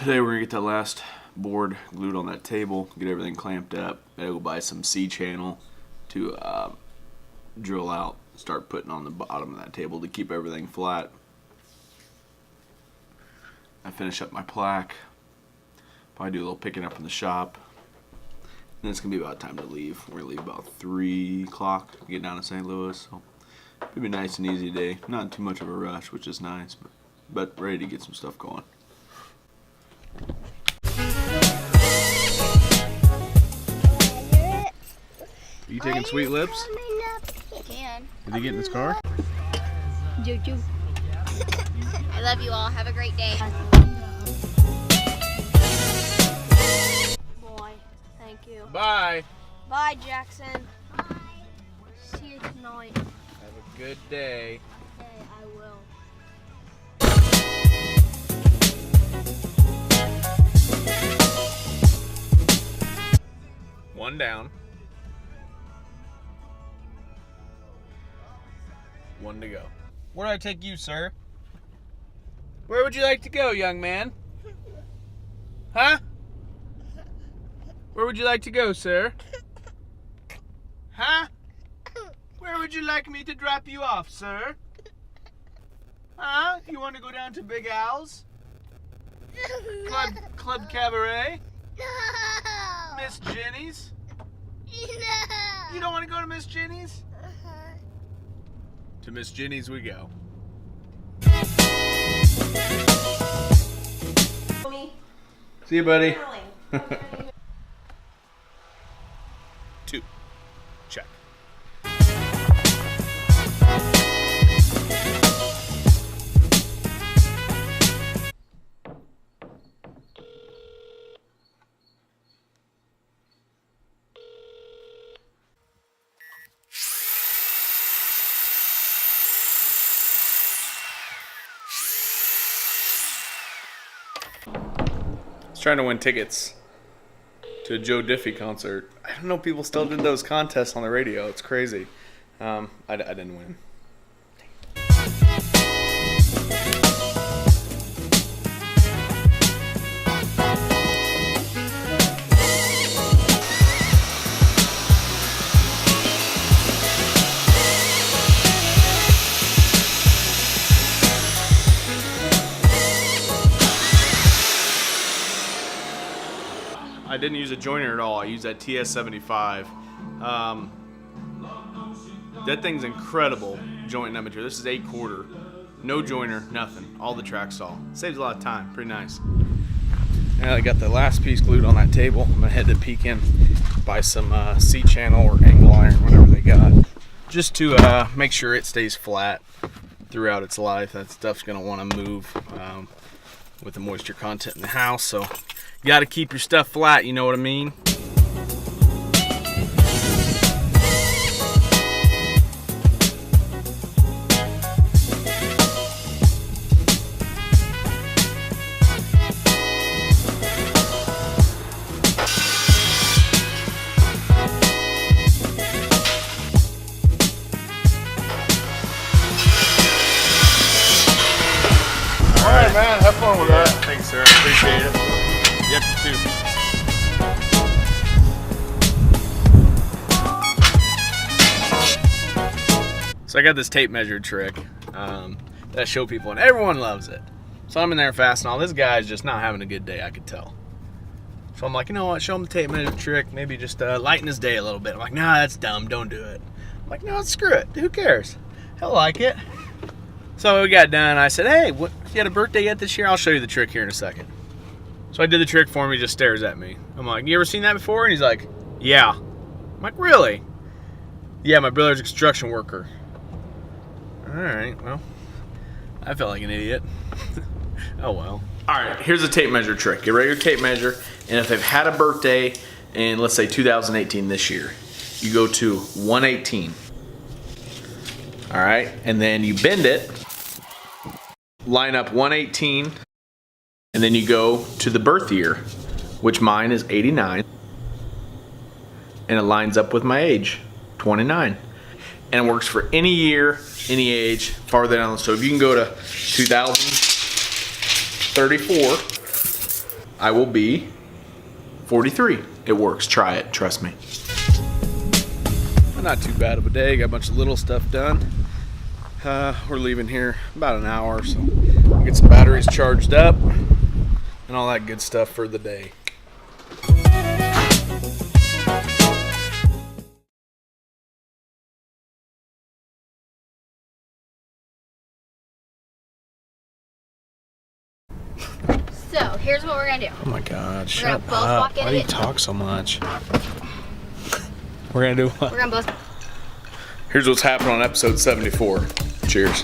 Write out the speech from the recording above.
Today we're gonna get that last board glued on that table, get everything clamped up. I gotta go buy some C-channel to drill out, start putting on the bottom of that table to keep everything flat. I finish up my plaque, probably do a little picking up in the shop. And it's gonna be about time to leave. We're gonna leave about 3 o'clock to get down to St. Louis. So it'll be a nice and easy day. Not too much of a rush, which is nice, but ready to get some stuff going. Are you taking Sweet Lips? You can. Did he get in his car? Choo-choo. I love you all. Have a great day. Boy, thank you. Bye. Bye, Jackson. Bye. See you tonight. Have a good day. Okay, I will. One down. One to go. Where do I take you, sir? Where would you like to go, young man? Huh? Where would you like to go, sir? Huh? Where would you like me to drop you off, sir? Huh? You want to go down to Big Al's? Club Cabaret? No. Miss Jenny's? No. You don't want to go to Miss Jenny's? To Miss Jenny's we go. See you, buddy. 2. Check. Trying to win tickets to a Joe Diffie concert. I don't know if people still did those contests on the radio. It's crazy. I didn't win. I didn't use a joiner at all. I used that TS75. That thing's incredible jointing that material. This is 8/4. No joiner, nothing. All the track saw. Saves a lot of time. Pretty nice. Now I got the last piece glued on that table. I'm gonna head to Pekin, buy some C-channel or angle iron, whatever they got, just to make sure it stays flat throughout its life. That stuff's gonna want to move with the moisture content in the house. So you got to keep your stuff flat, you know what I mean? All right, man. Have fun with that. Thanks, sir. Appreciate it. Yep, you too. So I got this tape measure trick that I show people, and everyone loves it. So I'm in there fast and all. This guy's just not having a good day, I could tell. So I'm like, you know what? Show him the tape measure trick. Maybe just lighten his day a little bit. I'm like, nah, that's dumb. Don't do it. I'm like, no, screw it. Who cares? He'll like it. So we got done. I said, hey, what, you had a birthday yet this year? I'll show you the trick here in a second. So I did the trick for him. He just stares at me. I'm like, you ever seen that before? And he's like, yeah. I'm like, really? Yeah, my brother's a construction worker. All right, well, I felt like an idiot. Oh, well. All right, here's a tape measure trick. Get a regular tape measure, and if they've had a birthday in, let's say, 2018 this year, you go to 118. All right, and then you bend it, line up 118, and then you go to the birth year, which mine is 89, and it lines up with my age, 29. And it works for any year, any age, farther down. So if you can go to 2034, I will be 43. It works. Try it. Trust me. Not too bad of a day. Got a bunch of little stuff done. We're leaving here about an hour, so we'll get some batteries charged up and all that good stuff for the day. So here's what we're gonna do. Oh my God, We're shut gonna both up. walk in Why do you it. talk so much? We're gonna do what? We're gonna both. Here's what's happening on episode 74. Cheers.